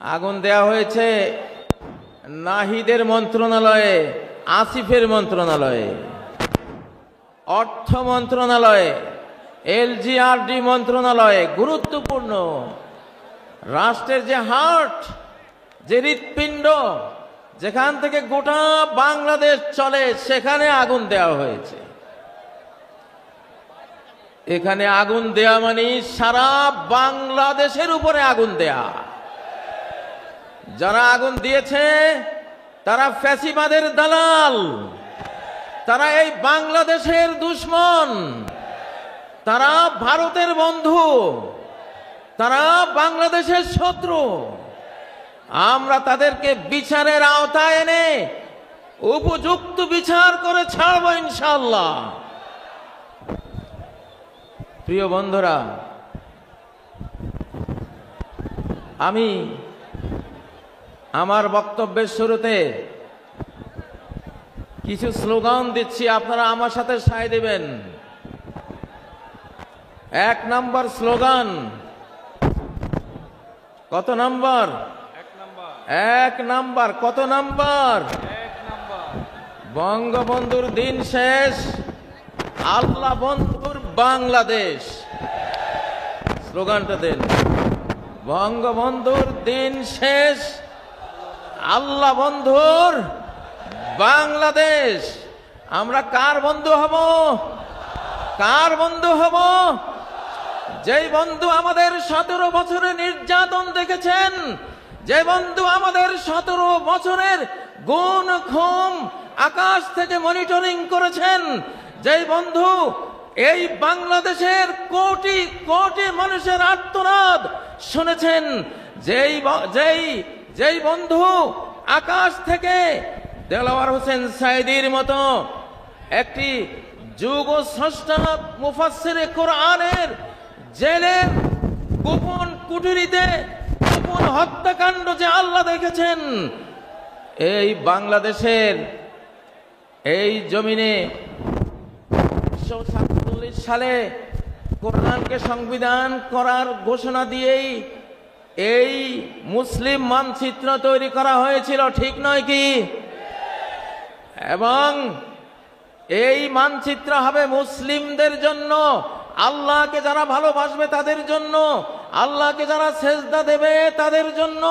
আগুন দেয়া হয়েছে নাহিদের মন্ত্রণালয়ে, আসিফের মন্ত্রণালয়ে, অর্থ মন্ত্রণালয়ে, এলজিআরডি মন্ত্রণালয়ে। গুরুত্বপূর্ণ রাষ্ট্রের যে হার্ট, যে হৃৎপিণ্ড, যেখান থেকে গোটা বাংলাদেশ চলে, সেখানে আগুন দেওয়া হয়েছে। এখানে আগুন দেয়া মানে সারা বাংলাদেশের উপরে আগুন দেয়া। যারা আগুন দিয়েছে তারা ফ্যাসিবাদের দালাল, তারা এই বাংলাদেশের দুশমন, তারা ভারতের বন্ধু, তারা বাংলাদেশের শত্রু। আমরা তাদেরকে বিচারের আওতায় এনে উপযুক্ত বিচার করে ছাড়ব ইনশাআল্লাহ। প্রিয় বন্ধুরা, আমি আমার বক্তব্যের শুরুতে কিছু স্লোগান দিচ্ছি, আপনারা আমার সাথে সায় দেবেন। 1 নম্বর স্লোগান। কত নম্বর? 1 নম্বর। কত নম্বর? 1 নম্বর। বঙ্গবন্ধুর দিন শেষ, আল্লাহ বন্ধুর বাংলাদেশ। স্লোগানটা দেন। বঙ্গবন্ধুর দিন শেষ, আল্লাহ বন্ধুর বাংলাদেশ। আমরা কার বন্ধু হব? কার বন্ধু হব? যেই বন্ধু আমাদের 17 বছরের নির্যাতন দেখেছেন, যে বন্ধু আমাদের 17 বছরের গুণ খুম আকাশ থেকে মনিটরিং করেছেন, যেই বন্ধু এই বাংলাদেশের কোটি কোটি মানুষের আর্তনাদ শুনেছেন, যেই বন্ধু আকাশ থেকে দেলাওয়ার হোসেন সাইদির মতো একটি যুগ স্রষ্টা মুফাসসিরে কোরআনের জেলের গোপন কুঠুরিতে গোপন হত্যাকাণ্ড যে আল্লাহ দেখেছেন, এই বাংলাদেশের এই জমিনে 1947 সালে কোরআনকে সংবিধান করার ঘোষণা দিয়েই এই মুসলিম মানচিত্র তৈরি করা হয়েছিল, ঠিক নয় কি? এবং এই মানচিত্র হবে মুসলিমদের জন্য, আল্লাহকে যারা ভালোবাসবে তাদের জন্য, আল্লাহকে যারা সেজদা দেবে তাদের জন্য,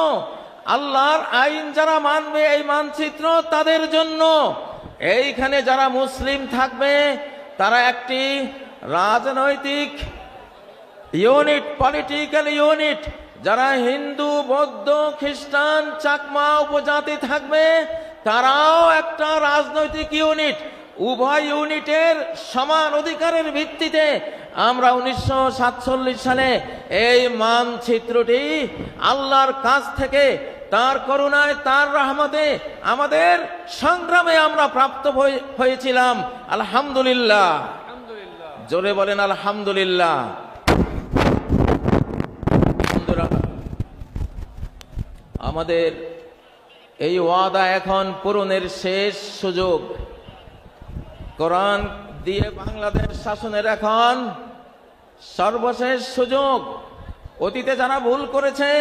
আল্লাহর আইন যারা মানবে এই মানচিত্র তাদের জন্য। এইখানে যারা মুসলিম থাকবে তারা একটি রাজনৈতিক ইউনিট, পলিটিক্যাল ইউনিট। যারা হিন্দু, বৌদ্ধ, খ্রিস্টান, চাকমা উপজাতি থাকবে তারাও একটা রাজনৈতিক ইউনিট। উভয় ইউনিটের সমান অধিকারের ভিত্তিতে আমরা 1947 সালে এই মানচিত্রটি আল্লাহর কাছ থেকে তার করুণায়, তার রহমতে, আমাদের সংগ্রামে আমরা প্রাপ্ত হয়েছিলাম। আলহামদুলিল্লাহ। জোরে বলেন আলহামদুলিল্লাহ। আমাদের এই ওয়াদা এখন পূরণের শেষ সুযোগ। কোরআন দিয়ে বাংলাদেশ শাসনের এখন সর্বশেষ সুযোগ। অতীতে যারা ভুল করেছে,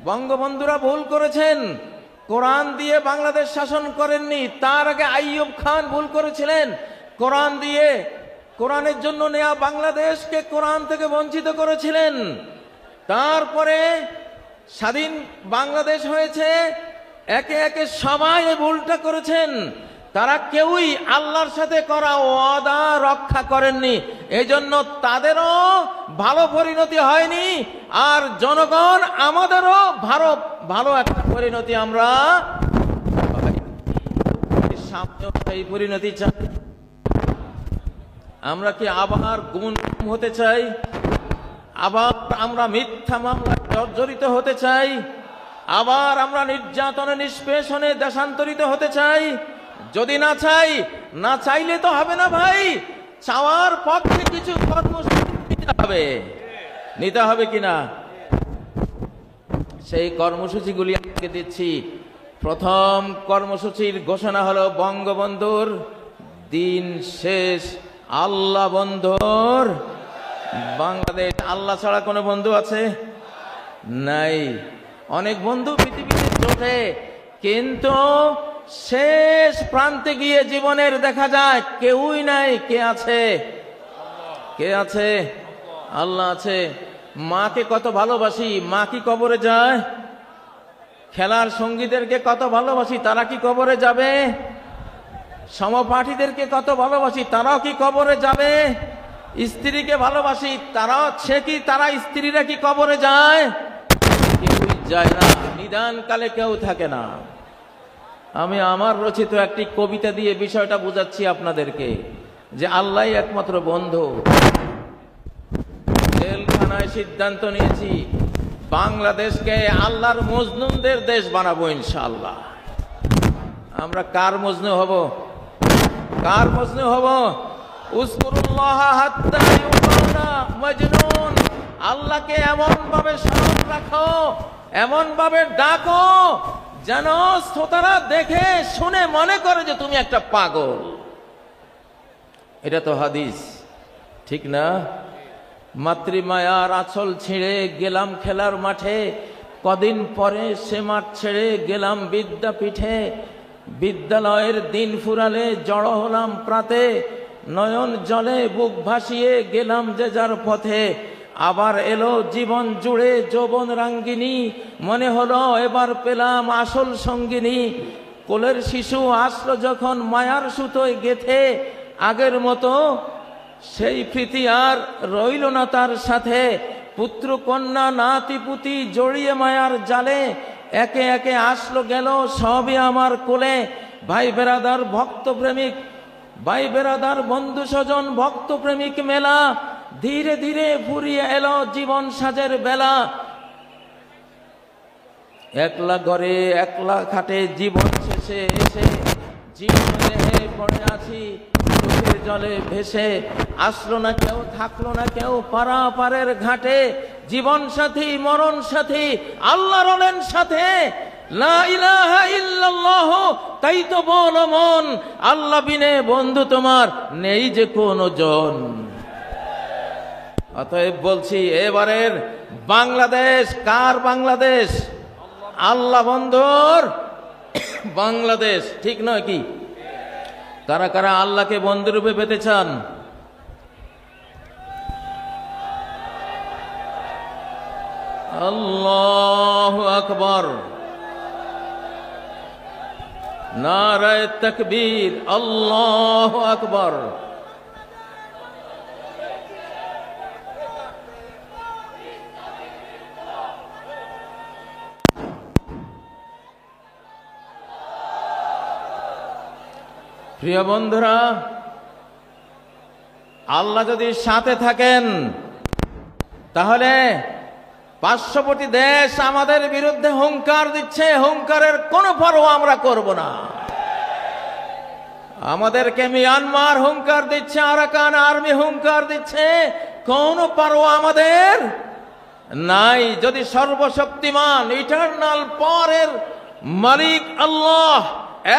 বঙ্গবন্ধুরা ভুল করেছেন, কোরআন দিয়ে বাংলাদেশ শাসন করেননি। তার আগে আইয়ুব খান ভুল করেছিলেন, কোরআন দিয়ে কোরআনের জন্য নেয়া বাংলাদেশকে কোরআন থেকে বঞ্চিত করেছিলেন। তারপরে স্বাধীন বাংলাদেশ হয়েছে, একে একে সবাই এই ভুলটা করেছেন। তারা কেউই আল্লাহর সাথে করা ওয়াদা রক্ষা করেননি, এই জন্য তাদেরও ভালো পরিণতি হয়নি, আর জনগণ আমাদেরও ভালো একটা পরিণতি আমরা সামনে সেই পরিণতি চাই। আমরা কি আবার গুম হতে চাই? আবার আমরা মিথ্যা মামলায় জর্জরিত হতে চাই? আবার আমরা নির্যাতনে, নিষ্পেষণে দেশান্তরিত হতে চাই? যদি না চাই, না চাইলে তো হবে না ভাই। চাওয়ার পক্ষে কিছু কর্মসূচি নিতে হবে কিনা? সেই কর্মসূচিগুলি আজকে দিচ্ছি। প্রথম কর্মসূচির ঘোষণা হলো বঙ্গবন্ধুর দিন শেষ, আল্লাহ বন্ধুর বাংলাদেশ। আল্লাহ ছাড়া কোনো বন্ধু আছে? নাই। অনেক বন্ধু পৃথিবীতে জোটে, কিন্তু শেষ প্রান্তে গিয়ে জীবনের দেখা যায় কেউই নাই। কে আছে? কে আছে? আল্লাহ আছে। মাকে কত ভালোবাসি, মা কি কবরে যায়? খেলার সঙ্গীদেরকে কত ভালোবাসি, তারা কি কবরে যাবে? সমপাঠীদেরকে কত ভালোবাসি, তারাও কি কবরে যাবে? স্ত্রীকে ভালোবাসি, তারা স্ত্রীরা কি কবরে যায়? কেউই যায় না, নিদানকালে কেউ থাকে না। আমি আমার রচিত একটি কবিতা দিয়ে বিষয়টা বুঝাচ্ছি আপনাদেরকে, যে আল্লাহই একমাত্র বন্ধু। জেলখানায় সিদ্ধান্ত নিয়েছি বাংলাদেশকে আল্লাহর মজনুনদের দেশ বানাবো ইনশাআল্লাহ। আমরা কার মজনু হব? কার মজনু হব? উযকুরুল্লাহ হাত্তা ইউকানা মজনুন। আল্লাহকে এমন ভাবে স্মরণ রাখো, এমন ভাবে ডাকো যেন শ্রোতারা দেখে শুনে মনে করে যে তুমি একটা পাগল। এটা তো হাদিস, ঠিক না? মাতৃমায়ার আঁচল ছিঁড়ে গেলাম খেলার মাঠে, কদিন পরে সে মাঠ ছেড়ে গেলাম বিদ্যাপীঠে। বিদ্যালয়ের দিন ফুরালে জড়ো হলাম প্রাতে, নয়ন জলে বুক ভাসিয়ে গেলাম যে যার পথে। আবার এলো জীবন জুড়ে যৌবন রাঙ্গিনী, মনে হলো এবার পেলাম আসল সঙ্গিনী। কোলের শিশু আসলো যখন মায়ার সুতোয় গেথে, আগের মতো সেই প্রীতি আর রইল না তার সাথে। পুত্র কন্যা নাতি পুতি জড়িয়ে মায়ার জালে, একে একে আসলো গেল সবই আমার কোলে। ভাই বেরাদার ভক্ত প্রেমিক, ভাই বেরাদার বন্ধু স্বজন ভক্ত প্রেমিক মেলা, ধীরে ধীরে ফুরিয়ে এলো জীবন সাজের বেলা। একলা ঘরে একলা খাটে জীবন শেষে এসে, জীবন দেহে পড়ে আছি চোখের জলে ভেসে। আসলো না কেউ, থাকলো না কেউ পারাপারের ঘাটে, জীবন সাথী মরণ সাথী আল্লাহ রলেন সাথে। লা ইলাহা ইল্লাল্লাহ, তাই তো বলো মন, আল্লাহ বিনে বন্ধু তোমার নেই যে কোনো জন। অতএব বলছি, এবারের বাংলাদেশ কার বাংলাদেশ? আল্লাহ বন্ধুর বাংলাদেশ, ঠিক নয় কি? কারা কারা আল্লাহকে বন্ধুরূপে পেতে চান? আল্লাহু আকবার, নারায়ে তাকবীর, আল্লাহু আকবার। প্রিয় বন্ধুরা, আল্লাহ যদি সাথে থাকেন তাহলে পার্শ্ববর্তী দেশ আমাদের বিরুদ্ধে হুঙ্কার দিচ্ছে, হুঙ্কারের কোনো পরোয়া আমরা করব না। আমাদেরকে মিয়ানমার হুঙ্কার দিচ্ছে, আরাকান আর্মি হুঙ্কার দিচ্ছে, কোনো পরোয়া আমাদের নাই। যদি সর্বশক্তিমান ইটারনাল পাওয়ারের মালিক আল্লাহ,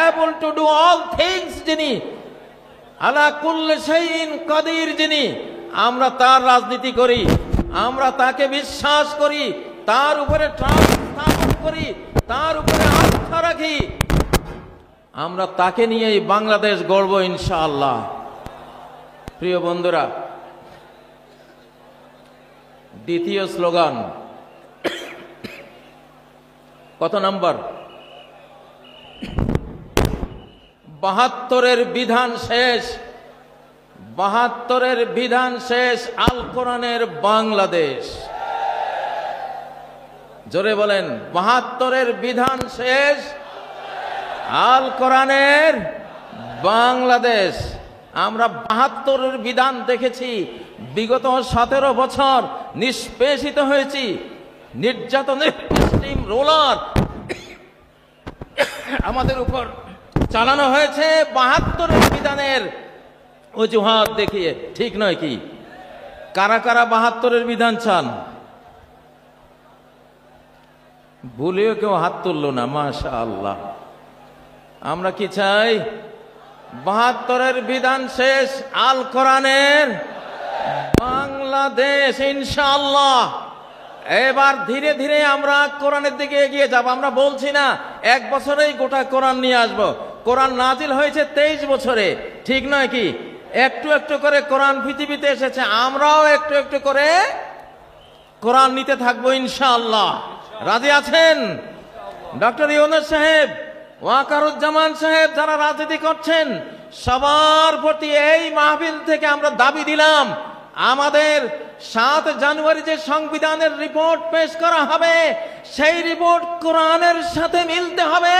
able to do all things যিনি, আলা কুল্লি শাইইন কাদির যিনি, আমরা তার রাজনীতি করি, আমরা তাকে বিশ্বাস করি, তার উপরে ট্রাস্ট স্থাপন করি, তার উপরে আস্থা রাখি, আমরা তাকে নিয়েই বাংলাদেশ গড়ব ইনশাআল্লাহ। প্রিয় বন্ধুরা, দ্বিতীয় স্লোগান কত নম্বর? ৭২-এর বিধান শেষ, ৭২-এর বিধান শেষ, আল কোরআনের বাংলাদেশ। জোরে বলেন, ৭২-এর বিধান শেষ, আল কোরআনের বাংলাদেশ। আমরা ৭২-এর বিধান দেখেছি, বিগত ১৭ বছর নিষ্পেষিত হয়েছি, নির্যাতনের স্টিম রোলার আমাদের উপর চালানো হয়েছে ৭২-এর বিধানের অজুহাত দেখিয়ে, ঠিক নয় কি? কারা কারা ৭২-এর বিধান চান? ভুলেও কেউ হাত তুললো না, মাশাআল্লাহ। আমরা কি চাই? ৭২-এর বিধান শেষ, আল কোরআনের বাংলাদেশ ইনশাআল্লাহ। এবার ধীরে ধীরে আমরা কোরআনের দিকে এগিয়ে যাব। আমরা বলছি না এক বছরেই গোটা কোরআন নিয়ে আসব। কোরআন নাজিল হয়েছে 23 বছরে, ঠিক নয় কি? একটু একটু করে কোরআন পৃথিবীতে এসেছে, আমরাও একটু একটু করে কোরআন নিতে থাকবো ইনশাআল্লাহ। রাজি আছেন? ডক্টর ইউনূস সাহেব, ওয়াকারুজ্জামান সাহেব, যারা রাজনীতি করছেন, সবার প্রতি এই মাহফিল থেকে আমরা দাবি দিলাম, আমাদের 7 জানুয়ারি যে সংবিধানের রিপোর্ট পেশ করা হবে, সেই রিপোর্ট কোরআনের সাথে মিলতে হবে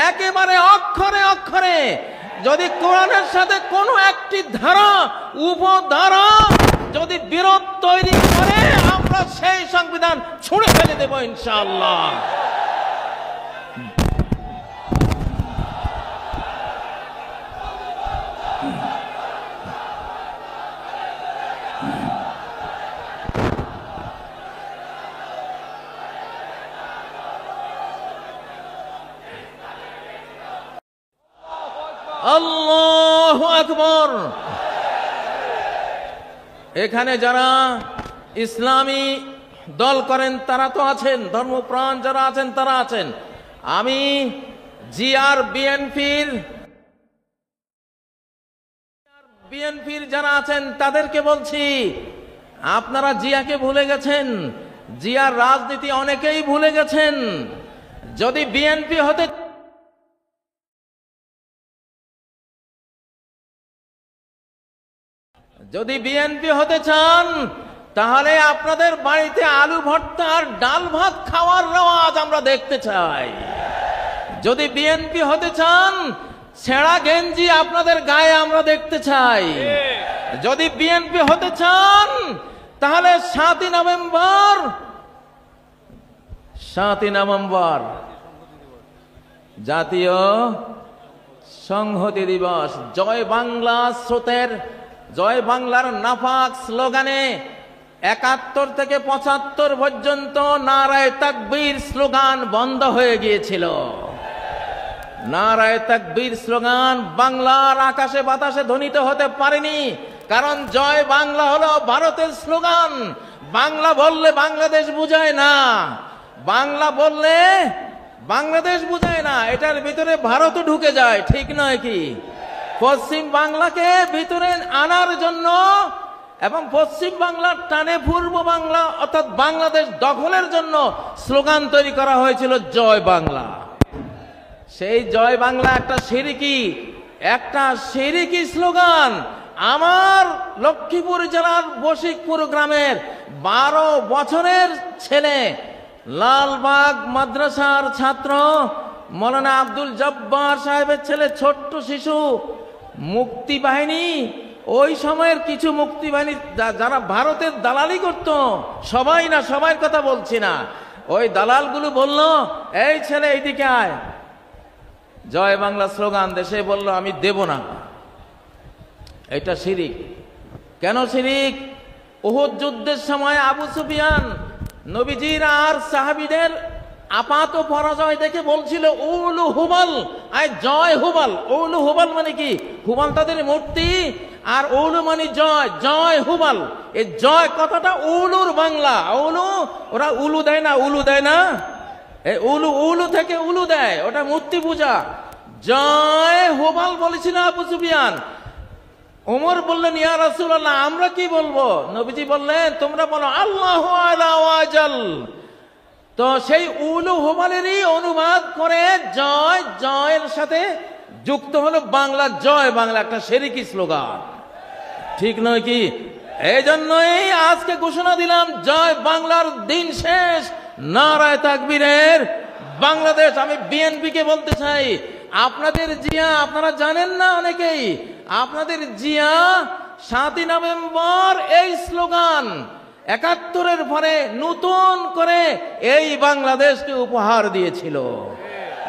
একেবারে অক্ষরে অক্ষরে। যদি কোরআনের সাথে কোনো একটি ধারা উপধারা যদি বিরোধ তৈরি করে, আমরা সেই সংবিধান ছুঁড়ে ফেলে দেব ইনশাআল্লাহ। আল্লাহু আকবার। এখানে যারা ইসলামী দল করেন তারা তো আছেন, ধর্মপ্রাণ যারা আছেন তারা আছেন। আমি জিআর বিএনপির যারা আছেন তাদেরকে বলছি, আপনারা জিয়াকে ভুলে গেছেন, জিয়ার রাজনীতি অনেকেই ভুলে গেছেন। যদি বিএনপি হতে চান, তাহলে আপনাদের বাড়িতে আলু ভর্তা আর ডাল ভাত খাওয়ার রেওয়াজ আমরা দেখতে চাই। যদি বিএনপি হতে চান, ছেঁড়া গেঞ্জি আপনাদের গায়ে আমরা দেখতে চাই। যদি বিএনপি হতে চান, তাহলে 7ই নভেম্বর জাতীয় সংহতি দিবস, জয় বাংলা স্রোতের, জয় বাংলার নাফাক স্লোগানে 71 থেকে 75 পর্যন্ত নারায়ে তাকবীর স্লোগান বন্ধ হয়ে গিয়েছিল। নারায়ে তাকবীর স্লোগান বাংলার আকাশে বাতাসে ধ্বনিত হতে পারেনি, কারণ জয় বাংলা হলো ভারতের স্লোগান। বাংলা বললে বাংলাদেশ বুঝায় না, বাংলা বললে বাংলাদেশ বুঝায় না, এটার ভিতরে ভারতও ঢুকে যায়, ঠিক নয় কি? পশ্চিম বাংলাকে ভিতরে আনার জন্য এবং পশ্চিম বাংলার টানে পূর্ব বাংলা অর্থাৎ বাংলাদেশ দখলের জন্য স্লোগান তৈরি করা হয়েছিল জয় বাংলা। সেই জয় বাংলা একটা শিরকি স্লোগান। আমার লক্ষ্মীপুর জেলার বশিকপুর গ্রামের 12 বছরের ছেলে, লালবাগ মাদ্রাসার ছাত্র মৌলানা আব্দুল জব্বার সাহেবের ছেলে, ছোট্ট শিশু, মুক্তিবাহিনী, ওই সময়ের কিছু মুক্তিবাহিনী যারা ভারতের দালালি করত, সবাই না, সবার কথা বলছি না, ওই দালালগুলো বলল, এই ছেলে এইদিকে আয়, জয় বাংলা স্লোগান দেশে বলল, আমি দেব না। এটা শিরিক। কেন শিরিক? উহুদ যুদ্ধের সময় আবু সুফিয়ান নবীজির আর সাহাবীদের আপাত পরাজয় দেখে বলছিল, উলু হুবাল, আয় জয় হুবাল। উলু হুবাল মানে কি? হুবাল তাদের মূর্তি, আর উলু মানে জয়, জয় হুবাল। এই জয় কথাটা উলুর বাংলা। উলু, ওরা উলু দেয় না, উলু দেয় না, এই উলু থেকে উলু দেয়, ওটা মূর্তি পূজা। জয় হুবাল বলেছিল আবু সুফিয়ান। ওমর বললেন, ইয়া রাসূলুল্লাহ, আমরা কি বলবো? নবীজি বললেন, তোমরা বলো আল্লাহু আলা ওয়াজাল। তো সেই উলু হুবালেরই অনুবাদ করে জয়, জয়ের সাথে যুক্ত হলো বাংলা জয় বাংলা, একটা শিরকি স্লোগান, ঠিক নয় কি? এই জন্যই আজকে ঘোষণা দিলাম, জয় বাংলার দিন শেষ, নারায়ে তাকবীরের বাংলাদেশ। আমি বিএনপিকে বলতে চাই, আপনাদের জিয়া, আপনারা জানেন না অনেকেই, আপনাদের জিয়া 7ই নভেম্বর এই স্লোগান 71-এর পরে নতুন করে এই বাংলাদেশকে উপহার দিয়েছিল।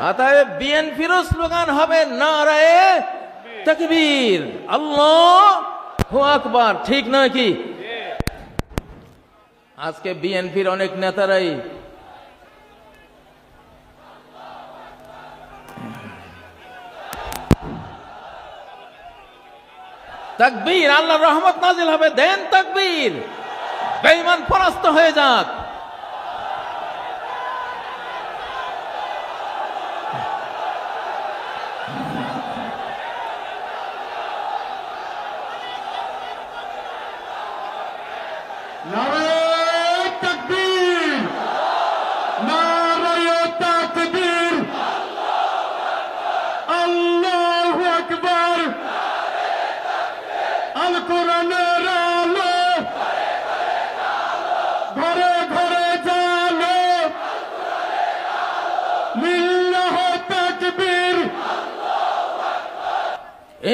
অতএব বিএনপিরও স্লোগান হবে নারায়ে তাকবীর, আল্লাহু আকবার, ঠিক নয় কি? আজকে বিএনপির অনেক নেতারাই তাকবীর, আল্লাহর রহমত নাজিল হবে, দেন তাকবীর, বেঈমান পরাস্ত হয়ে যাক।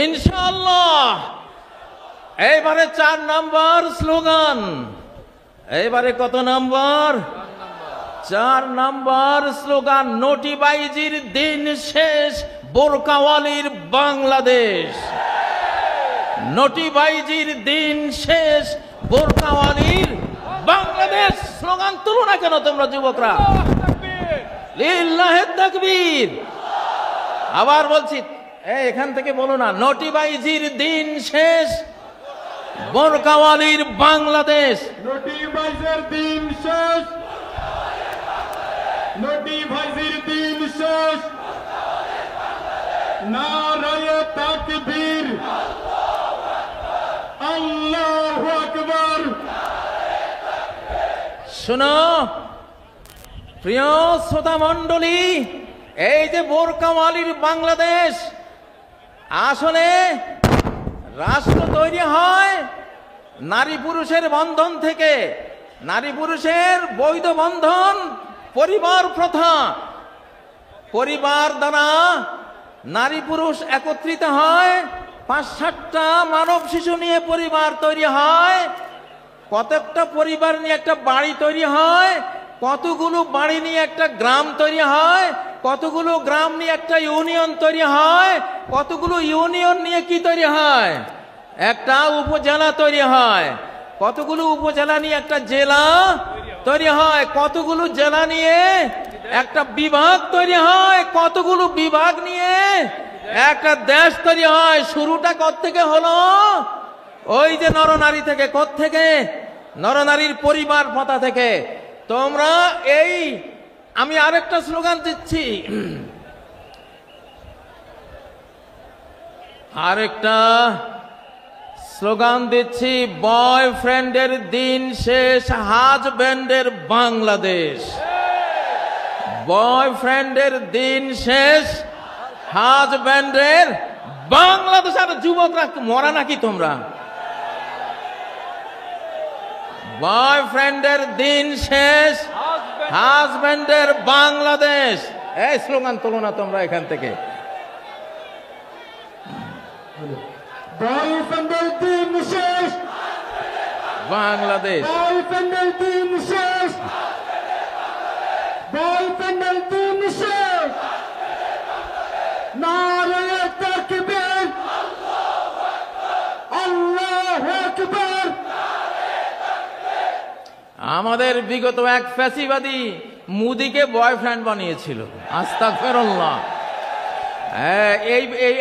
ইনশাআল্লাহ। এইবারে 4 নম্বর স্লোগান। এইবারে কত নম্বর? 4 নম্বর স্লোগান। নোটিবাইজির দিন শেষ, বোরকাওয়ালির বাংলাদেশ। নোটিবাইজির দিন শেষ, বোরকাওয়ালির বাংলাদেশ। স্লোগান তুলো না কেন তোমরা যুবকরা? লিল্লাহে তাকবীর। আবার বলছি, এখান থেকে বলো না, নোটিবাইজির দিন শেষ, বোরকাওয়ালির বাংলাদেশ। নোটিবাইজির দিন শেষ, নোটিবাইজির দিন শেষ, নারায়ে তাকবীর, আল্লাহু আকবার। শোনো প্রিয় শ্রোতা মণ্ডলী, এই যে বোরকাওয়ালির বাংলাদেশ, আসলে রাষ্ট্র তৈরি হয় নারী পুরুষের বন্ধন থেকে। নারী পুরুষের বৈধ বন্ধন, পরিবার প্রথা। পরিবার দ্বারা নারী পুরুষ একত্রিত হয়, 5-7টা মানব শিশু নিয়ে পরিবার তৈরি হয়। কতটা পরিবার নিয়ে একটা বাড়ি তৈরি হয়, কতগুলো বাড়ি নিয়ে একটা গ্রাম তৈরি হয়, কতগুলো গ্রাম নিয়ে একটা ইউনিয়ন তৈরি হয়, কতগুলো ইউনিয়ন নিয়ে কি তৈরি হয়? একটা উপজেলা তৈরি হয়, কতগুলো উপজেলা নিয়ে একটা জেলা তৈরি হয়, কতগুলো জেলা নিয়ে একটা বিভাগ তৈরি হয়, কতগুলো বিভাগ নিয়ে একটা দেশ তৈরি হয়। শুরুটা কোত্থেকে হলো? ওই যে নরনারী থেকে। কোত্থেকে? নরনারীর পরিবার প্রথা থেকে। তোমরা এই, আমি আরেকটা স্লোগান দিচ্ছি, আরেকটা স্লোগান দিচ্ছি, বয়ফ্রেন্ডের দিন শেষ, হাজব্যান্ডের বাংলাদেশ। বয়ফ্রেন্ডের দিন শেষ, হাজব্যান্ডের বাংলাদেশ। আর যুবকরা মরা নাকি তোমরা? বয়ফ্রেন্ডের দিন শেষ, হাজব্যান্ডের বাংলাদেশ। এই স্লোগান তোলো না তোমরা এখান থেকে। বয়ফ্রেন্ডের দিন শেষ, বাংলাদেশ। বয়ফ্রেন্ডের দিন শেষ, বয়ফ্রেন্ডের দিন শেষ, নারায়ে তাকবীর, আল্লাহু আকবার। আমাদের বিগত এক ফ্যাসিবাদী মুদিকে বয়ফ্রেন্ড বানিয়েছিল। আস্তাগফিরুল্লাহ।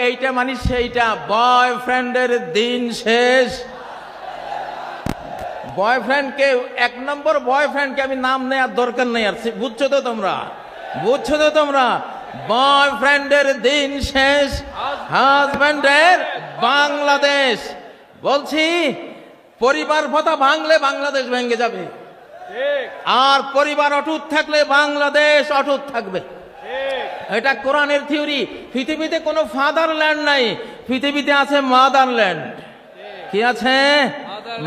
এইটা মানে সেইটা, বয়ফ্রেন্ডের দিন শেষ। বয়ফ্রেন্ডকে, 1 নম্বর বয়ফ্রেন্ডকে আমি নাম নেওয়ার দরকার নেই আর, বুঝছো তো তোমরা? বুঝছো তো তোমরা? বয়ফ্রেন্ডের দিন শেষ, হাজব্যান্ডের বাংলাদেশ। বলছি, পরিবার প্রথা ভাঙলে বাংলাদেশ ভেঙে যাবে, আর পরিবার অটুট থাকলে বাংলাদেশ অটুট থাকবে। এটা কোরআনের থিওরি। পৃথিবীতে কোনো ফাদারল্যান্ড নাই, পৃথিবীতে আছে মাদারল্যান্ড। কি আছে?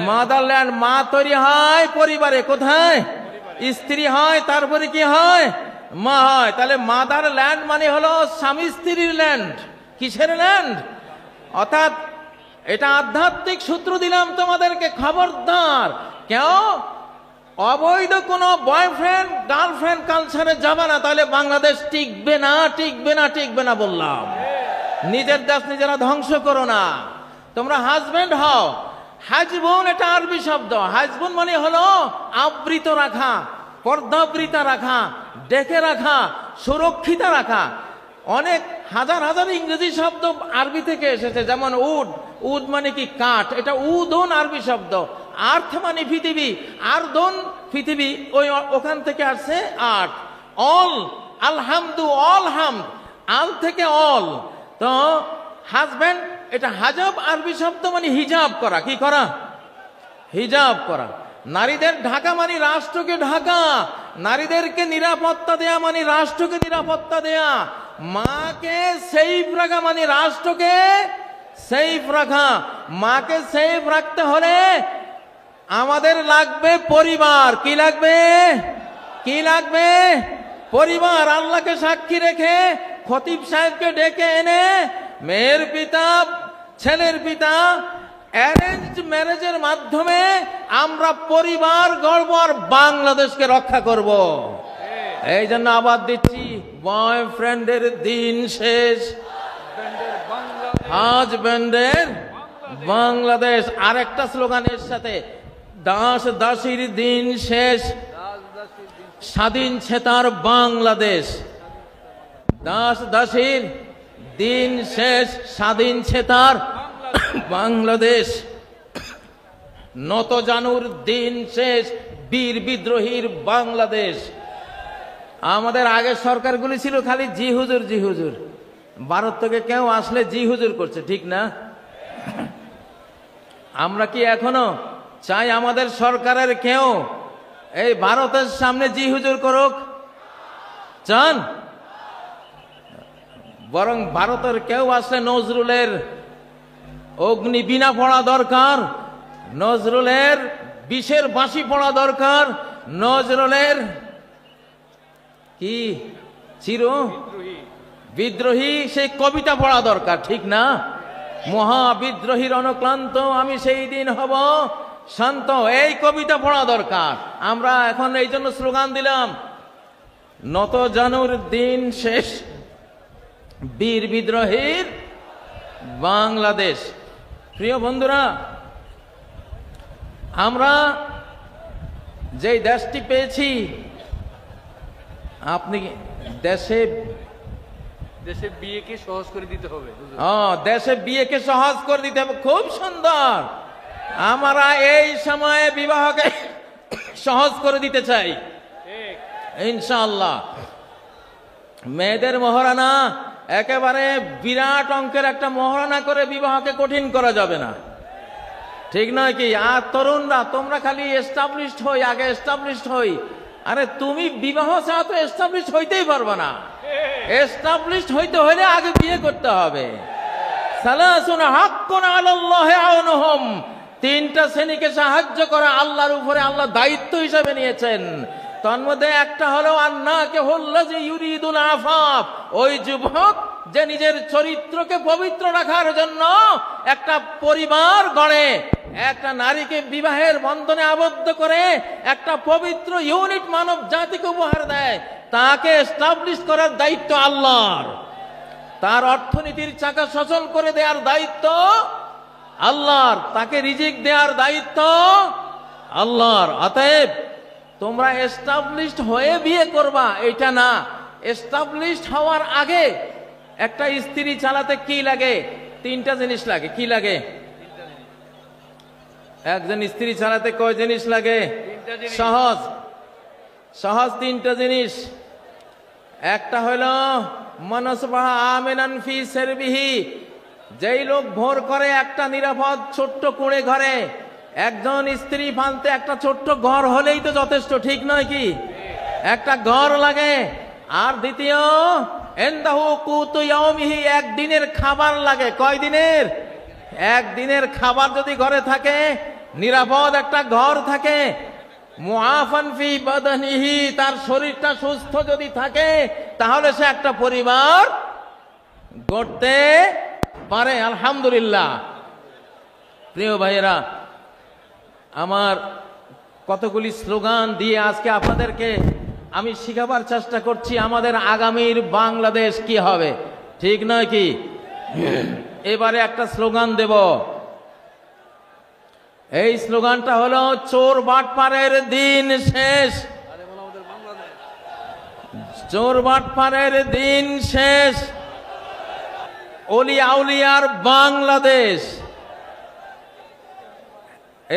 মাদারল্যান্ড। মা তৈরি হয় পরিবারে। কোথায়? স্ত্রী হয়, তারপরে কি হয়? মা হয়। তাহলে মাদারল্যান্ড মানে হলো স্বামী স্ত্রীর ল্যান্ড। কিসের ল্যান্ড? অর্থাৎ এটা আধ্যাত্মিক সূত্র দিলাম তোমাদেরকে, খবরদার কেউ অবৈধ কোনো বয়ফ্রেন্ড গার্লফ্রেন্ড কালচারে যাবে না, তাহলে বাংলাদেশ টিকবে না, টিকবে না, টিকবে না বললাম। নিজের দেশ নিজেরা ধ্বংস করো না। তোমরা হাজবেন্ড হও। হাজবুন এটা আরবি শব্দ। হাজবুন মানে হলো আবৃত রাখা, পর্দাবৃতা রাখা, ডেকে রাখা, সুরক্ষিত রাখা। অনেক হাজার হাজার ইংরেজি শব্দ আরবি থেকে এসেছে, যেমন উড। উড মানে কি? কাঠ। এটা উদুন আরবি শব্দ। আর্থ মানে পৃথিবী, আরদুন পৃথিবী, ওই ওখান থেকে আসছে আর্থ। অল, আলহামদু, অল হামদ, আল থেকে অল। তো হাজব্যান্ড এটা হাজাব আরবি শব্দ মানে হিজাব করা। কি করা? হিজাব করা। নারীদের ঢাকা মানে রাষ্ট্রকে ঢাকা। নারীদেরকে নিরাপত্তা দেয়া মানে রাষ্ট্রকে নিরাপত্তা দেয়া। মাকে সেফ রাখা মানে রাষ্ট্রকে সেফ রাখা। মাকে সেফ রাখতে হলে আমাদের লাগবে পরিবার। কি লাগবে? কি লাগবে? পরিবার। আল্লাহকে সাক্ষী রেখে খতিব সাহেবকে ডেকে এনে মেয়ের পিতা ছেলের পিতা অ্যারেঞ্জড ম্যারেজের মাধ্যমে আমরা পরিবার গড়ব আর বাংলাদেশকে রক্ষা করব। এই জন্য আবার দিচ্ছি, বয়ফ্রেন্ডের দিন শেষ, হাজব্যান্ডের বাংলাদেশ। আরেকটা স্লোগানের সাথে, দাস দাসীর দিন শেষ, স্বাধীন চেতার বাংলাদেশ। দাস দাসীর দিন শেষ, স্বাধীন চেতার বাংলাদেশ। নত জানুর দিন শেষ, বীর বিদ্রোহীর বাংলাদেশ। আমাদের আগের সরকারগুলি ছিল খালি জি হুজুর জি হুজুর। ভারত থেকে কেউ আসলে জি হুজুর করছে, ঠিক না? আমরা কি এখনো চাই আমাদের সরকারের কেউ এই ভারতের সামনে জি হুজুর করুক? চান? বরং ভারতের কেউ আসলে নজরুলের অগ্নিবীণা পড়া দরকার, নজরুলের বিষের বাঁশি পড়া দরকার, নজরুলের কি চির বিদ্রোহী সেই কবিতা পড়া দরকার, ঠিক না? মহাবিদ্রোহীর অনুক্লান্ত আমি সেই দিন হব শান্ত, এই কবিতা পড়া দরকার। আমরা এখন এই জন্য স্লোগান দিলাম, নত জানুর দিন শেষ, বীর বিদ্রোহীর বাংলাদেশ। প্রিয় বন্ধুরা, আমরা যেই দেশটি পেয়েছি, আপনি দেশে বিয়েকে সহজ করে দিতে হবে। দেশে বিয়েকে সহজ করে দিতে হবে, খুব সুন্দর। আমরা এই সময়ে বিবাহকে সহজ করে দিতে চাই ইনশাআল্লাহ। মেয়েদের মহারানা একেবারে বিরাট অঙ্কের একটা মহারানা করে বিবাহকে কঠিন করা যাবে না, ঠিক নয় কি? আর তরুণরা তোমরা খালি এস্টাবলিশড হই, আগে এস্টাবলিশড হই। আরে তুমি বিবাহ ছাড়া তো এস্টাবলিশড হইতেই পারবে না। এস্টাবলিশড হইতে হলে আগে বিয়ে করতে হবে। সালাসুন হাক্কুন আলাল্লাহি আউনুহুম, তিনটা শ্রেণীকে সাহায্য করা আল্লাহর উপরে আল্লাহ দায়িত্ব হিসেবে নিয়েছেন। তন্মধ্যে একটা হলো আন্নাকে হুল্লাযী ইউরিদুল আফাফ, ওই যুবক যে নিজের চরিত্রকে পবিত্র রাখার জন্য একটা পরিবার গড়ে, একটা নারীকে বিবাহের বন্ধনে আবদ্ধ করে একটা পবিত্র ইউনিট মানব জাতিকে উপহার দেয়, তাকে এস্টাবলিশ করার দায়িত্ব আল্লাহর। তার অর্থনীতির চাকা সচল করে দেওয়ার দায়িত্ব আল্লাহর, তাকে রিজিক দেওয়ার দায়িত্ব আল্লাহর। অতএব তোমরা এস্টাবলিশড হয়ে বিয়ে করবা এটা না, এস্টাবলিশড হওয়ার আগে একটা স্ত্রী চালাতে কি লাগে? তিনটা জিনিস লাগে। কি লাগে? একজন স্ত্রী চালাতে কয় জিনিস লাগে? সহজ সহজ তিনটা জিনিস। একটা হলো মানসবাহা আমিনান ফি সারবিহি, যেই লোক ভোর করে একটা নিরাপদ ছোট্ট কুঁড়ে ঘরে, একজন স্ত্রী ফালতে একটা ছোট্ট ঘর হলেই তো যথেষ্ট, ঠিক নয় কি? একটা ঘর লাগে। আর দ্বিতীয় ইনদাহু কুতু ইয়াউমিহি, একদিনের খাবার লাগে। কয় দিনের? একদিনের খাবার যদি ঘরে থাকে, নিরাপদ একটা ঘর থাকে, মুআফান ফি বাদানিহি, তার শরীরটা সুস্থ যদি থাকে, তাহলে সে একটা পরিবার গড়তে পারে। আলহামদুলিল্লাহ। প্রিয় ভাইয়েরা আমার, কতগুলি স্লোগান দিয়ে আজকে আপনাদেরকে আমি শিখাবার চেষ্টা করছি আমাদের আগামীর বাংলাদেশ কি হবে, ঠিক নয় কি? এবারে একটা স্লোগান দেব। এই স্লোগানটা হলো, চোর বাটপারের দিন শেষ, চোর বাটপারের দিন শেষ, ওলি আউলিয়ার বাংলাদেশ।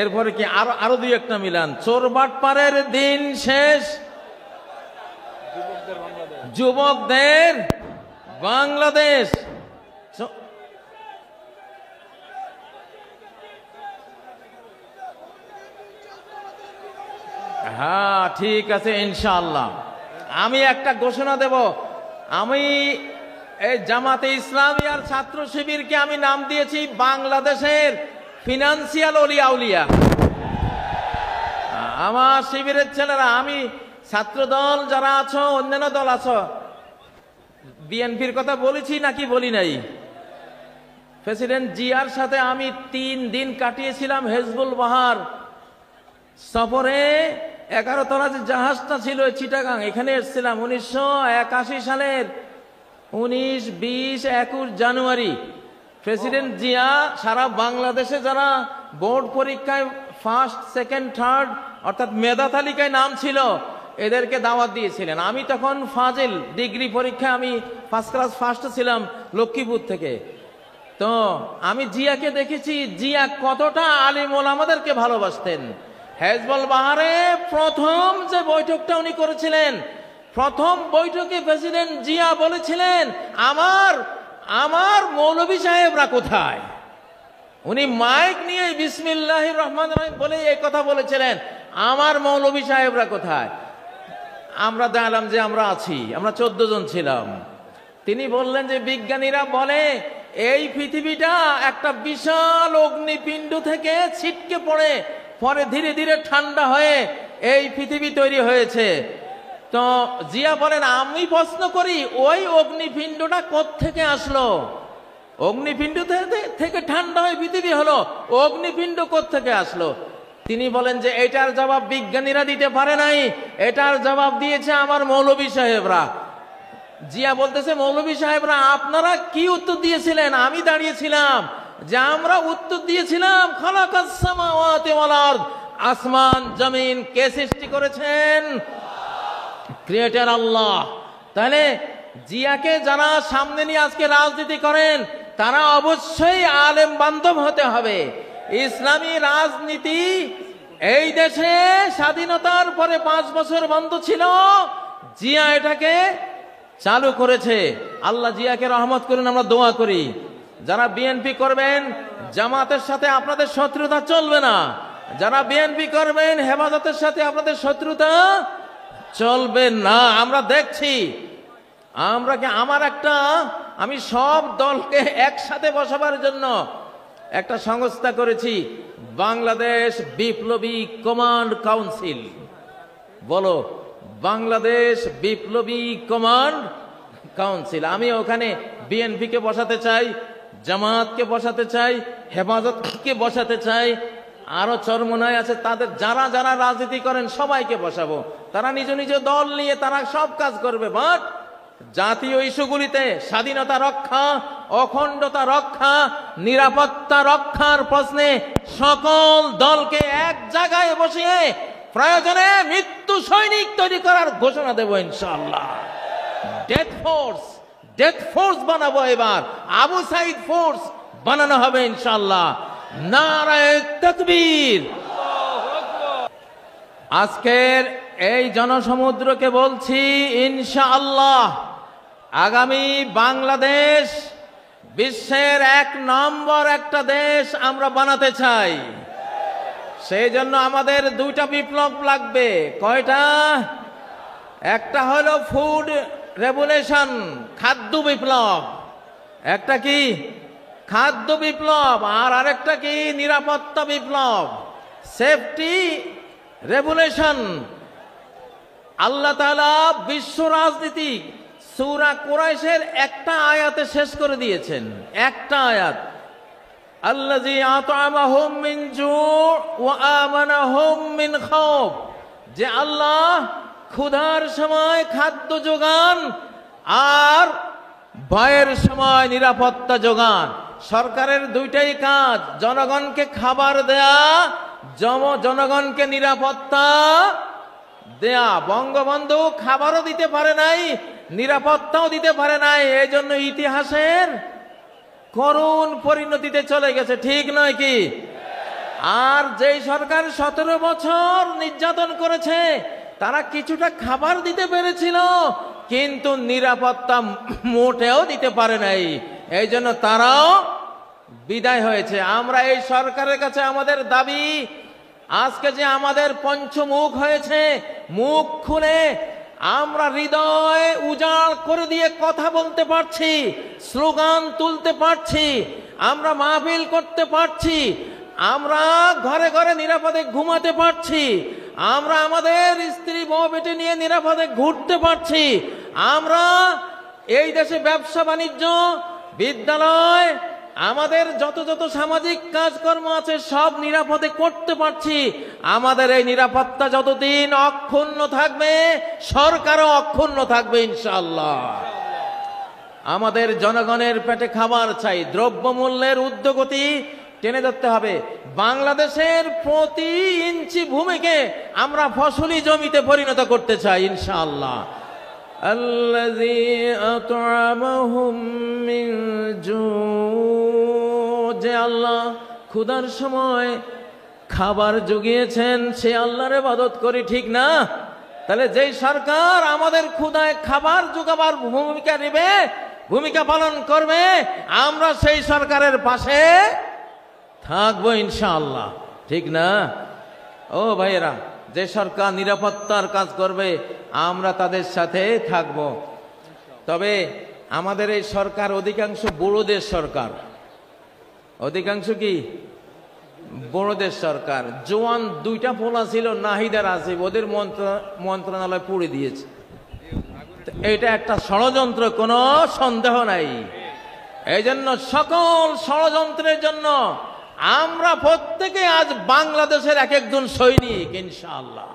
এরপরে কি আরো দুই একটা মিলান, চোর বাটপারের দিন শেষ, যুবকদের বাংলাদেশ। হ্যাঁ, ঠিক আছে ইনশাআল্লাহ। আমি একটা ঘোষণা দেব, আমি এই জামাতে ইসলামী আর ছাত্র শিবিরকে আমি নাম দিয়েছি বাংলাদেশের ফিনান্সিয়াল ওলি আউলিয়া। আমার শিবিরের ছেলেরা, আমি ছাত্র দল যারা আছো, অন্যান্য দল আছো, বিএনপির কথা বলেছি নাকি বলি নাই? প্রেসিডেন্ট জিয়ার সাথে আমি 3 দিন কাটিয়েছিলাম হেজবুল বাহার সফরে। 11 তলা যে জাহাজটা ছিল চিটাগাং, এখানে এসেছিলাম 1981 সালের 19, 20, 21 জানুয়ারি। প্রেসিডেন্ট জিয়া সারা বাংলাদেশে যারা বোর্ড পরীক্ষায় ফার্স্ট, সেকেন্ড, থার্ড অর্থাৎ মেধা তালিকায় নাম ছিল এদেরকে দাওয়াত দিয়েছিলেন। আমি তখন ফাজিল ডিগ্রি পরীক্ষায় আমি ফার্স্ট ক্লাস ফার্স্ট ছিলাম লক্ষ্মীপুর থেকে। তো আমি জিয়াকে দেখেছি জিয়া কতটা আলিম ওলামাদেরকে ভালোবাসতেন। হেজবুল বাহারে প্রথম যে বৈঠকটা উনি করেছিলেন, প্রথম বৈঠকে প্রেসিডেন্ট জিয়া বলেছিলেন আমার মৌলভী সাহেবরা কোথায়। উনি মাইক নিয়ে বিসমিল্লাহির রহমানির রহিম বলে এই কথা বলেছিলেন, আমার মৌলভী সাহেবরা কোথায়। আমরা জানলাম যে আমরা আছি, আমরা 14 জন ছিলাম। তিনি বললেন যে বিজ্ঞানীরা বলে এই পৃথিবীটা একটা বিশাল অগ্নিপিণ্ড থেকে ছিটকে পড়ে পরে ধীরে ধীরে ঠান্ডা হয়ে এই পৃথিবী তৈরি হয়েছে। তো জিয়া বলেন আমি প্রশ্ন করি ওই অগ্নিপিণ্ডটা কোত্থেকে আসলো? অগ্নিপিণ্ড থেকে ঠান্ডা হয়ে পৃথিবী হলো, অগ্নিপিণ্ড কোত্থেকে আসলো? তিনি বলেন যে এটার জবাব বিজ্ঞানীরা দিতে পারে নাই, এটার জবাব দিয়েছে আমার মৌলভী সাহেবরা। জিয়া বলতেছে মৌলভী সাহেবরা আপনারা কি উত্তর দিয়েছিলেন? আমি দাঁড়িয়েছিলাম যে আমরা উত্তর দিয়েছিলাম খালাকাস সামাওয়াতি ওয়াল আরদ, আসমান জমিন কে সৃষ্টি করেছেন? ক্রিয়েটর আল্লাহ। তাহলে জিয়াকে যারা সামনে নিয়ে আজকে রাজনীতি করেন তারা অবশ্যই আলেম বান্ধব হতে হবে। ইসলামী রাজনীতি এই দেশে স্বাধীনতার পরে 5 বছর বন্ধ ছিল, জিয়া এটাকে চালু করেছে। আল্লাহ জিয়াকে রহমত করুন, আমরা দোয়া করি। যারা বিএনপি করবেন জামাতের সাথে আপনাদের শত্রুতা চলবে না, যারা বিএনপি করবেন হেফাজতের সাথে আপনাদের শত্রুতা চলবে না। আমরা দেখছি আমি সব দলকে একসাথে বসাবার জন্য একটা সংস্থা করেছি, বাংলাদেশ বিপ্লবী কমান্ড কাউন্সিল। বলো বাংলাদেশ বিপ্লবী কমান্ড কাউন্সিল। আমি ওখানে বিএনপিকে বসাতে চাই, জামাতকে বসাতে চাই, হেফাজতকে বসাতে চাই, আরো চরমনায় আছে তাদের যারা যারা রাজনীতি করেন সবাইকে বসাবো। তারা নিজ নিজ দল নিয়ে তারা সব কাজ করবে, বাট জাতীয় ইস্যুগুলিতে স্বাধীনতা রক্ষা, অখণ্ডতা রক্ষা, নিরাপত্তা রক্ষার প্রশ্নে সকল দলকে এক জায়গায় বসিয়ে প্রয়োজনে মৃত্যু সৈনিক তৈরি করার ঘোষণা দেব ইনশাআল্লাহ। ডেথ ফোর্স বানাবো, এবার আবু সাইদ ফোর্স বানানো হবে ইনশাআল্লাহ। নারায়ে তাকবীর। আজকের এই জনসমুদ্রকে বলছি ইনশাআল্লাহ আগামী বাংলাদেশ বিশ্বের 1 নম্বর একটা দেশ আমরা বানাতে চাই। সেই জন্য আমাদের 2টা বিপ্লব লাগবে। কয়টা? একটা হলো ফুড রেভলিউশন, খাদ্য বিপ্লব। একটা কি? খাদ্য বিপ্লব। আর আরেকটা কি? নিরাপত্তা বিপ্লব, সেফটি রেভলিউশন। আল্লাহ তাআলা বিশ্ব রাজনীতি সূরা কুরাইশের একটা আয়াতে শেষ করে দিয়েছেন। একটা আয়াত, আল্লাযী আত'আমাহুম মিন জু' ওয়া আমানাহুম মিন খাউফ, যে আল্লাহ ক্ষুধার সময় খাদ্য যোগান আর ভয়ের সময় নিরাপত্তা যোগান। সরকারের 2টাই কাজ, জনগণকে খাবার দেয়া, জনগণকে নিরাপত্তা দেয়া। বঙ্গবন্ধু খাবারও দিতে পারে নাই, নিরাপত্তাও দিতে পারে নাই, এই জন্য ইতিহাসের করুণ পরিণতিতে চলে গেছে, ঠিক নয় কি? আর যেই সরকার 17 বছর নির্যাতন করেছে তারা কিছুটা খাবার দিতে পেরেছিল, কিন্তু নিরাপত্তা মোটেও দিতে পারে নাই, এই জন্য তারাও বিদায় হয়েছে। আমরা এই সরকারের কাছে আমাদের দাবি, আজকে যে আমাদের পঞ্চমুখ হয়েছে, মুখ খুলে আমরা হৃদয় উজাড় করে দিয়ে কথা বলতে পারছি, স্লোগান তুলতে পারছি, আমরা মাহফিল করতে পারছি, আমরা ঘরে ঘরে নিরাপদে ঘুমাতে পারছি, আমরা আমাদের স্ত্রী বউ বেটি নিয়ে নিরাপদে ঘুরতে পারছি, আমরা এই দেশে ব্যবসা বাণিজ্য, বিদ্যালয়, আমাদের যত যত সামাজিক কাজকর্ম আছে সব নিরাপদে করতে পারছি। আমাদের এই নিরাপত্তা যতদিন অক্ষুণ্ণ থাকবে, সরকারও অক্ষুণ্ণ থাকবে ইনশাআল্লাহ। আমাদের জনগণের পেটে খাবার চাই, দ্রব্যমূল্যের ঊর্ধ্বগতি টেনে ধরতে হবে। বাংলাদেশের প্রতি ইঞ্চি ভূমিকে আমরা ফসলি জমিতে পরিণত করতে চাই ইনশাআল্লাহ। আল্লাযী আত'আমাহুম মিন জু, যে আল্লাহ ক্ষুধার সময় খাবার জুগিয়েছেন সে আল্লাহর ইবাদত করি, ঠিক না? তাহলে যেই সরকার আমাদের ক্ষুধায় খাবার জোগাবার ভূমিকা নেবে, ভূমিকা পালন করবে, আমরা সেই সরকারের পাশে থাকবো ইনশাআল্লাহ, ঠিক না? ও ভাইয়েরা, যে সরকার নিরাপত্তার কাজ করবে আমরা তাদের সাথে থাকব। তবে আমাদের এই সরকার অধিকাংশ বড়দের সরকার, অধিকাংশ কি বড়দের সরকার। জোয়ান দুইটা পোলা ছিল নাহিদার আসিফ, ওদের মন্ত্রণালয় পুড়ে দিয়েছে। এটা একটা ষড়যন্ত্র, কোনো সন্দেহ নাই। এই জন্য সকল ষড়যন্ত্রের জন্য আমরা প্রত্যেকে আজ বাংলাদেশের এক একজন সৈনিক ইনশাআল্লাহ।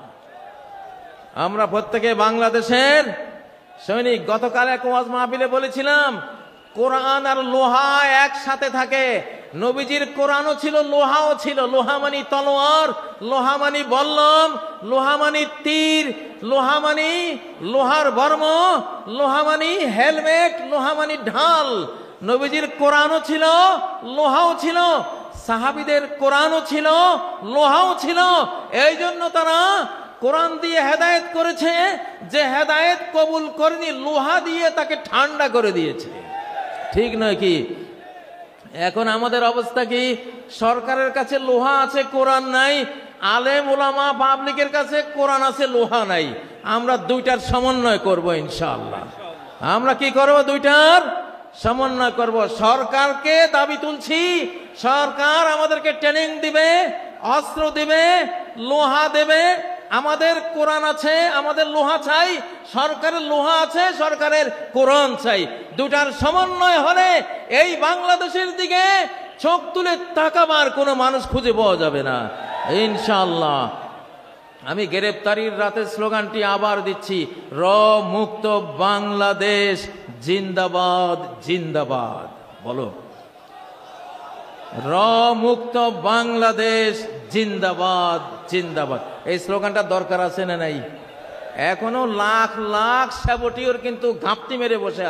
আমরা প্রত্যেকে বাংলাদেশের সৈনিক। গতকাল এক ওয়াজ মাহফিলে বলেছিলাম, কোরআন আর লোহা একসাথে থাকে। নবীজির কোরআনও ছিল, লোহাও ছিল। লোহা মানি তলোয়ার, লোহা মানি বল্লম, লোহা মানি তীর, লোহা মানি লোহার বর্ম, লোহা মানি হেলমেট, লোহা মানি ঢাল। নবীজির কোরআনও ছিল, লোহাও ছিল। সাহাবীদের কোরআনও ছিল, লোহাও ছিল। এই জন্য তারা কোরআন দিয়ে হেদায়েত করেছে, যে হেদায়েত কবুল করেনি লোহা দিয়ে তাকে ঠান্ডা করে দিয়েছে, ঠিক নয় কি? এখন আমাদের অবস্থা কি? সরকারের কাছে লোহা আছে, কোরআন নাই। আলেম ওলামা পাবলিকের কাছে কোরআন আছে, লোহা নাই। আমরা দুইটার সমন্বয় করব ইনশাআল্লাহ। আমরা কি করব? দুইটার সমন্বয় করব। সরকারকে দাবি তুলছি, সরকার আমাদেরকে ট্রেনিং দিবে, অস্ত্র দিবে, লোহা দেবে। আমাদের কোরআন আছে, আমাদের লোহা চাই। সরকারের লোহা আছে, সরকারের কোরআন চাই। দুটার সমন্বয় হলে এই বাংলাদেশের দিকে চোখ তুলে তাকাবার কোনো মানুষ খুঁজে পাওয়া যাবে না ইনশাআল্লাহ। আমি গ্রেপ্তারির রাতের স্লোগানটি আবার দিচ্ছি, র মুক্ত বাংলাদেশ জিন্দাবাদ জিন্দাবাদ। বলো, র মুক্ত বাংলাদেশ জিন্দাবাদ জিন্দাবাদ। এই স্লোগানটা দরকার আছে না নাই? এখনো লাখ লাখ সাবটিওর কিন্তু ঘাপটি মেরে বসে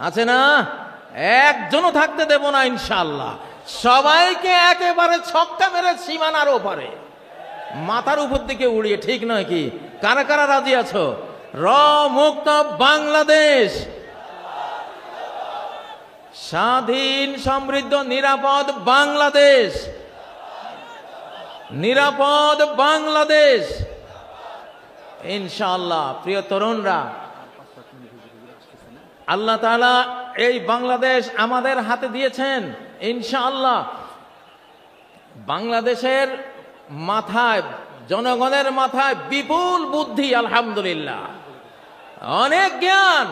আছে না? একজনও থাকতে দেব না ইনশাআল্লাহ। সবাইকে একেবারে ছক্কা মেরে সীমানার ওপারে, মাথার উপর দিকে উড়িয়ে, ঠিক নয় কি? কারা কারা রাজি আছো? র মুক্ত বাংলাদেশ, স্বাধীন সমৃদ্ধ নিরাপদ বাংলাদেশ, নিরাপদ বাংলাদেশ ইনশাআল্লাহ। প্রিয় তরুণরা, আল্লাহ তাআলা এই বাংলাদেশ আমাদের হাতে দিয়েছেন ইনশাআল্লাহ। বাংলাদেশের মাথায়, জনগণের মাথায় বিপুল বুদ্ধি, আলহামদুলিল্লাহ, অনেক জ্ঞান।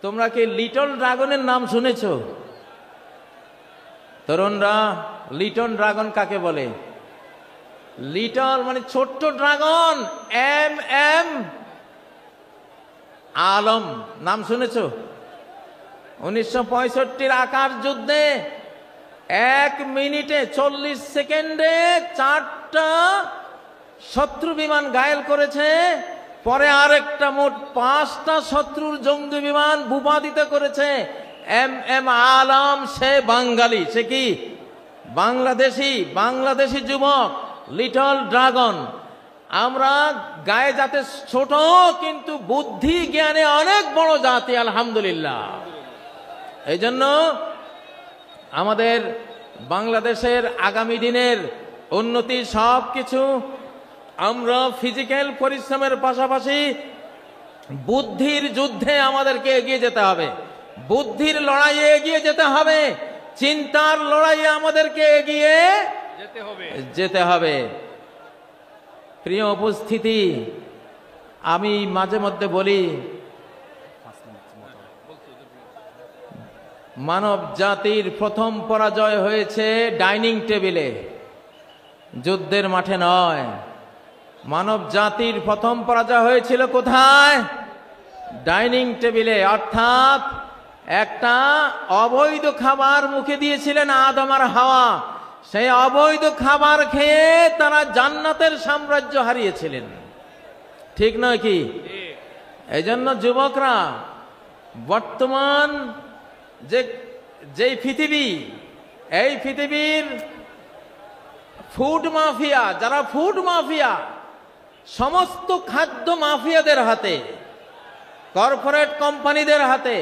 তোমরা কি লিটল ড্রাগনের নাম শুনেছ? তরুণরা, লিটল ড্রাগন কাকে বলে? লিটল মানে ছোট্ট ড্রাগন, এম এম আলম নাম শুনেছ? 1965 আকাশ যুদ্ধে 1 মিনিটে 40 সেকেন্ডে 4টা শত্রু বিমান ঘায়েল করেছে। পরে আরেকটা মোট 5টা শত্রুর জঙ্গি বিমান ভূপাতিত করেছে। এম এম আলম, সে বাঙালি, সে কি বাংলাদেশি যুবক, লিটল ড্রাগন। আমরা গায়ে যাতে ছোট, কিন্তু বুদ্ধি জ্ঞানে অনেক বড় জাতি, আলহামদুলিল্লাহ। এই জন্য আমাদের বাংলাদেশের আগামী দিনের উন্নতি সবকিছু আমরা ফিজিক্যাল পরিশ্রমের পাশাপাশি বুদ্ধির যুদ্ধে আমাদেরকে এগিয়ে যেতে হবে, বুদ্ধির লড়াইয়ে এগিয়ে যেতে হবে, চিন্তার লড়াইয়ে আমাদেরকে এগিয়ে যেতে হবে। প্রিয় উপস্থিতি, আমি মাঝে মধ্যে বলি মানব জাতির প্রথম পরাজয় হয়েছে ডাইনিং টেবিলে, যুদ্ধের মাঠে নয়। মানব জাতির প্রথম পরাজয় হয়েছিল কোথায়? ডাইনিং টেবিলে। অর্থাৎ একটা অবৈধ খাবার মুখে দিয়েছিলেন আদম আর হাওয়া, সেই অবৈধ খাবার খেয়ে তারা জান্নাতের সাম্রাজ্য হারিয়েছিলেন। ঠিক নয় কি? এই জন্য যুবকরা, বর্তমান যেই পৃথিবী, এই পৃথিবীর ফুড মাফিয়া, যারা ফুড মাফিয়া, সমস্ত খাদ্য মাফিয়াদের হাতে, কর্পোরেট কোম্পানিদের হাতে,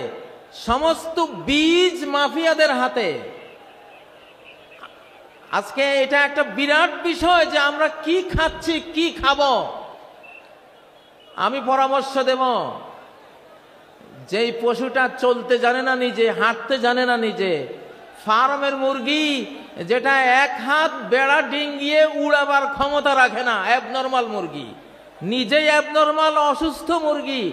সমস্ত বীজ মাফিয়াদের হাতে। আজকে এটা একটা বিরাট বিষয় যে আমরা কি খাচ্ছি, কি খাবো। আমি পরামর্শ দেব, যেই পশুটা চলতে জানে না নিজে, হাঁটতে জানে না নিজে, ফার্মের মুরগি যেটা এক হাত বেড়া ডিঙ্গিয়ে উড়াবার ক্ষমতা রাখে না, অ্যাবনর্মাল মুরগি, নিজেই অ্যাবনর্মাল অসুস্থ মুরগি,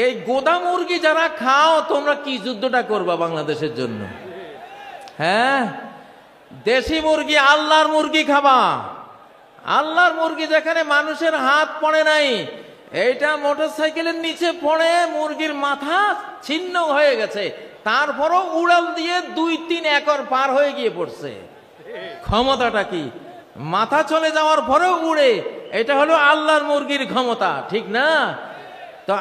এই গোদা মুরগি যারা খাও, তোমরা কি যুদ্ধটা করবা বাংলাদেশের জন্য? হ্যাঁ, দেশি মুরগি, আল্লাহর মুরগি খাবা। আল্লাহর মুরগি যেখানে মানুষের হাত পড়ে নাই, এইটা মোটরসাইকেলের নিচে পড়ে মুরগির মাথা ছিন্ন হয়ে গেছে, তারপরও উড়াল দিয়ে 2-3 একর পার হয়ে গিয়ে পড়ছে। ক্ষমতাটা কি? মাথা চলে যাওয়ার পরেও উড়ে। এটা হলো আল্লাহর মুরগির ক্ষমতা, ঠিক না? তো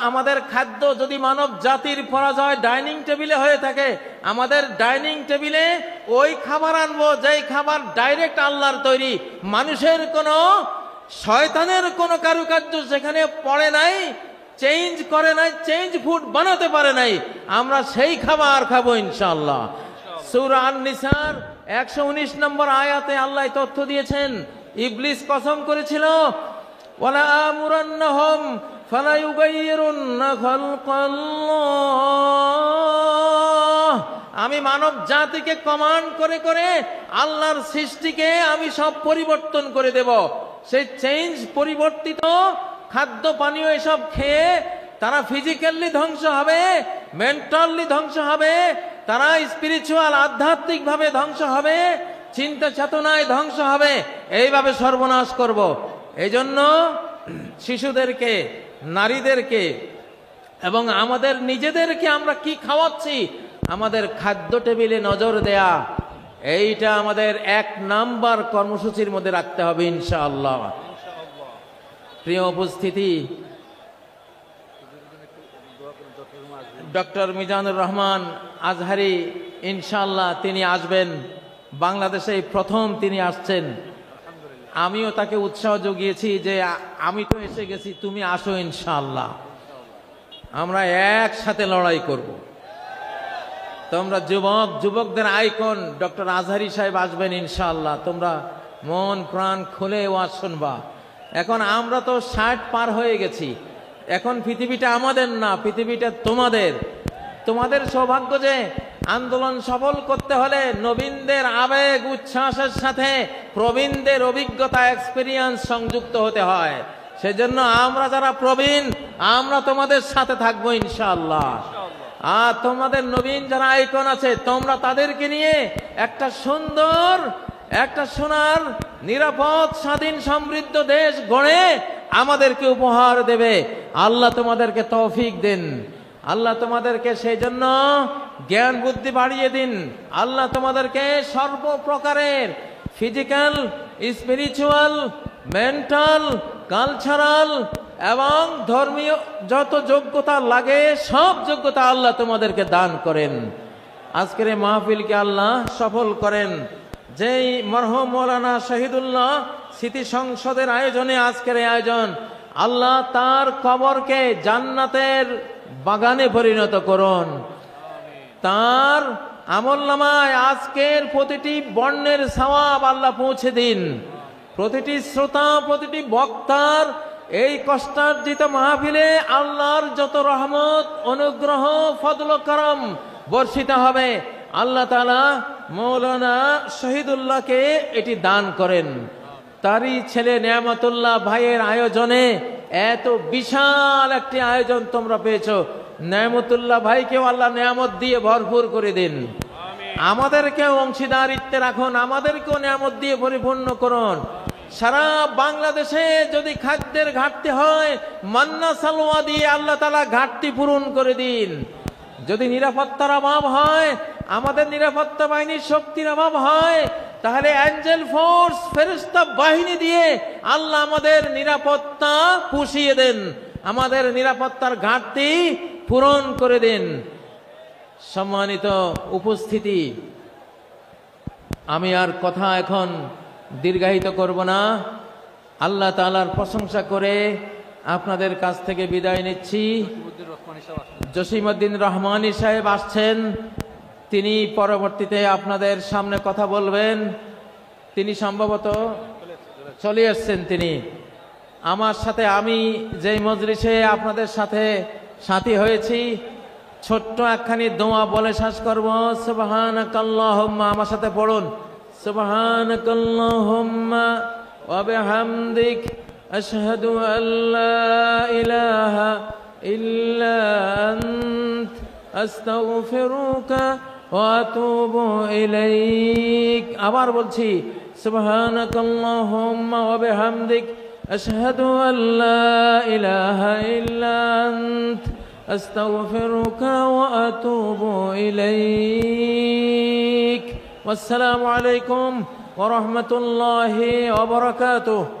আমাদের খাদ্য যদি মানব জাতির পরাজয় ডাইনিং টেবিলে হয়ে থাকে, আমাদের ডাইনিং টেবিলে ওই খাবার আনবো যেই খাবার ডাইরেক্ট আল্লাহর তৈরি, মানুষের কোনো, শয়তানের কোনো কারুকার্য সেখানে পড়ে নাই, চেঞ্জ করে নাই, চেঞ্জ ফুড বানাতে পারে নাই। আমরা সেই খাবার খাবো ইনশাআল্লাহ। সূরা আন-নিসার 119 নম্বর আয়াতে আল্লাহ তথ্য দিয়েছেন। ইবলিস কসম করেছিল, ওয়ালা আমুরান্নাহুম ফালা ইউগাইয়িরুন্না খালকাল্লাহ, আমি মানব জাতিকে কমান্ড করে করে আল্লাহর সৃষ্টিকে আমি সব পরিবর্তন করে দেব। সেই চেঞ্জ, পরিবর্তিত খাদ্য পানীয় এসব খেয়ে তারা ফিজিক্যালি ধ্বংস হবে, মেন্টালি ধ্বংস হবে, তারা স্পিরিচুয়াল, আধ্যাত্মিক ভাবে ধ্বংস হবে, চিন্তা চেতনায় ধ্বংস হবে। এইভাবে সর্বনাশ করব। এই জন্য শিশুদেরকে, নারীদেরকে এবং আমাদের নিজেদেরকে আমরা কি খাওয়াচ্ছি, আমাদের খাদ্য টেবিলে নজর দেয়া, এইটা আমাদের 1 নাম্বার কর্মসূচির মধ্যে রাখতে হবে ইনশাআল্লাহ। প্রিয় উপস্থিতি, ডক্টর মিজানুর রহমান আজহারি ইনশাআল্লাহ তিনি আসবেন। বাংলাদেশে প্রথম তিনি আসছেন। আমিও তাকে উৎসাহ জুগিয়েছি যে আমি তো এসে গেছি, তুমি আসো ইনশাআল্লাহ, আমরা একসাথে লড়াই করব। তোমরা যুবকদের আইকন ডক্টর আজহারি সাহেব আসবেন ইনশাআল্লাহ। তোমরা মন প্রাণ খুলে ওয়াজ শুনবা। এখন আমরা তো 60 পার হয়ে গেছি, এখন পৃথিবীটা আমাদের না, পৃথিবীটা তোমাদের। তোমাদের সৌভাগ্য যে আন্দোলন সফল করতে হলে নবীনদের আবেগ উচ্ছ্বাসের সাথে প্রবীণদের অভিজ্ঞতা, এক্সপেরিয়েন্স সংযুক্ত হতে হয়। সেজন্য আমরা যারা প্রবীণ, আমরা তোমাদের সাথে থাকবো ইনশাআল্লাহ। আর তোমাদের নবীন যারা আইকন আছে, তোমরা তাদেরকে নিয়ে একটা সুন্দর, একটা সোনার, নিরাপদ, স্বাধীন, সমৃদ্ধ দেশ গড়ে আমাদেরকে উপহার দেবে। আল্লাহ তোমাদেরকে তৌফিক দেন। আল্লাহ তোমাদেরকে সেই জন্য জ্ঞান বুদ্ধি বাড়িয়ে দিন। আল্লাহ তোমাদেরকে সর্বপ্রকারের ফিজিক্যাল, স্পিরিচুয়াল, মেন্টাল, কালচারাল এবং ধর্মীয় যত যোগ্যতা লাগে সব যোগ্যতা আল্লাহ তোমাদেরকে দান করেন। আজকের এই মাহফিলকে আল্লাহ সফল করেন। যেই মরহুম মৌলানা শহীদুল্লাহ স্মৃতি সংসদের আয়োজনে আজকের এই আয়োজন, আল্লাহ তার কবরকে জান্নাতের বাগানে পরিণত করুন। তার আমলনামায় আজকের প্রতিটি বর্ণের সওয়াব আল্লাহ পৌঁছে দিন। প্রতিটি শ্রোতা, প্রতিটি বক্তার এই কষ্টার্জিত মাহফিলে আল্লাহর যত রহমত, অনুগ্রহ, ফজল ও করম বর্ষিত হবে, আল্লাহ তাআলা মৌলানা শহীদুল্লাহকে এটি দান করেন। তারই ছেলে নেয়ামতুল্লাহ ভাইয়ের আয়োজনে এত বিশাল একটি আয়োজন তোমরা পেয়েছো, নেয়ামতুল্লাহ ভাইকেও আল্লাহ নেয়ামত দিয়ে ভরপুর করে দিন। আমাদেরকেও অংশীদারিত্বে রাখুন, আমাদেরকেও নেয়ামত দিয়ে পরিপূর্ণ করুন। সারা বাংলাদেশে যদি খাদ্যের ঘাটতি হয়, মান্না সালোয়া দিয়ে আল্লাহ তাআলা ঘাটতি পূরণ করে দিন। যদি নিরাপত্তার অভাব হয়, আমাদের নিরাপত্তা বাহিনীর শক্তির অভাব হয়, তাহলে অ্যাঞ্জেল ফোর্স ফেরেশতা বাহিনী দিয়ে আল্লাহ আমাদের নিরাপত্তা পুষিয়ে দেন, আমাদের নিরাপত্তার ঘাটতি পূরণ করে দেন। সম্মানিত উপস্থিতি, আমি আর কথা এখন দীর্ঘায়িত করব না। আল্লাহ তাআলার প্রশংসা করে আপনাদের কাছ থেকে বিদায় নিচ্ছি। জসিমউদ্দিন রহমানী সাহেব আসছেন, তিনি পরবর্তীতে আপনাদের সামনে কথা বলবেন। তিনি সম্ভবত চলে এসছেন। তিনি আমার সাথে, আমি যেই মজলিসে আপনাদের সাথে সাথী হয়েছি, ছোট্ট একখানি দোয়া বলে শেষ করব। সুবহানাকাল্লাহুম্মা, আমার সাথে পড়ুন, সুবহানাকাল্লাহুম্মা ওয়া বিহামদিক আশহাদু আল্লা ইলাহা ইল্লা আনত আস্তাগফিরুকা ওয়া আতুবু ইলাইক। আবার বলছি, সুবহানাকাল্লাহুম্মা ওয়া বিহামদিক আশহাদু আল্লা ইলাহা ইল্লা আনত আস্তাগফিরুকা ওয়া আতুবু ইলাইক। ওয়াসসালামু আলাইকুম ওয়া রাহমাতুল্লাহি ওয়া বারাকাতুহু।